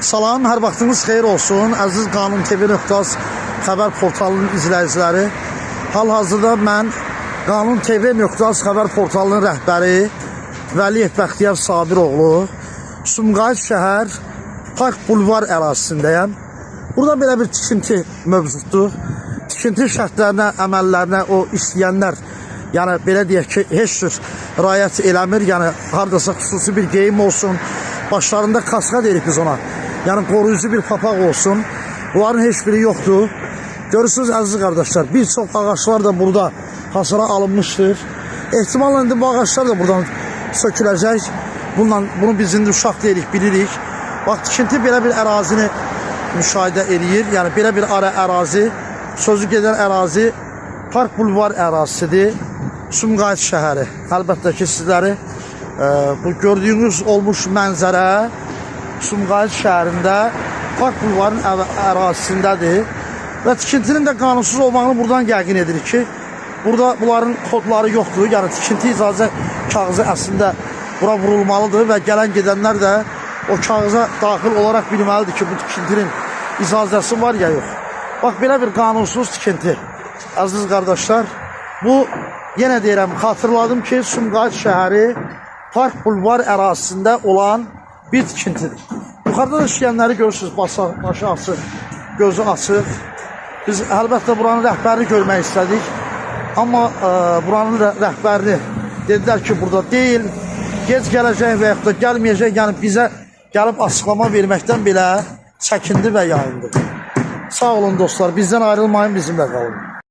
Salam, hər vaxtınız xeyir olsun. Əziz Qanun TV.az xəbər portalının izləyiciləri. Hal-hazırda mən Qanun TV.az xəbər portalının rəhbəri Vəliyev Bəxtiyar Sabiroğlu Sumqayıt şəhər Park Bulvar ərazisindəyəm. Burada belə bir tikinti mövcuddur. Tikinti şərtlərinə, əməllərinə o istəyənlər, yəni belə deyək ki, heç cür riayət eləmir. Yəni hardasa xüsusi bir geyim olsun, başlarında kaska deyirik biz ona. Yəni qoruyucu bir papaq olsun. Bunların heç biri yoxdur. Görürsünüz əziz qardaşlar, bir çox ağaçlar da burada hasara alınmışdır. Ehtimalla indi bu ağaçlar da buradan söküləcək. Bunu biz indi uşaq deyirik, bilirik. Bax, tikinti belə bir ərazini müşahidə edir. Yəni belə bir ara ərazi, sözü gedən ərazi Park Bulvar ərazisidir. Sumqayıt şəhəri. Əlbəttə ki, sizləri bu gördüyünüz olmuş mənzərə Sumqayıt şəhərində Park Bulvarın ərazisindədir. Və tikintinin də qanunsuz olmağını buradan yəqin edirik ki, burada bunların kodları yoxdur. Yəni tikinti icazə kağızı əslində bura vurulmalıdır və gələn gedənlər də o kağıza daxil olaraq bilməlidir ki, bu tikintinin icazəsi var ya yox. Bax, belə bir qanunsuz tikinti. Əziz qardaşlar, bu yenə deyirəm, xatırladım ki, Sumqayıt şəhəri Park Bulvar ərazisində olan bir tikintidir. Yuxarıda da işləyənləri görürsünüz, başı açıq, gözü açıq. Biz əlbəttə buranın rəhbərini görmək istədik. Amma buranın rəhbərini dedilər ki, burada deyil, gec gələcək və yaxud da gəlməyəcək. Yəni bizə gəlib açıqlama verməkdən belə çəkindi və yayındı. Sağ olun dostlar, bizdən ayrılmayın, bizimlə qalın.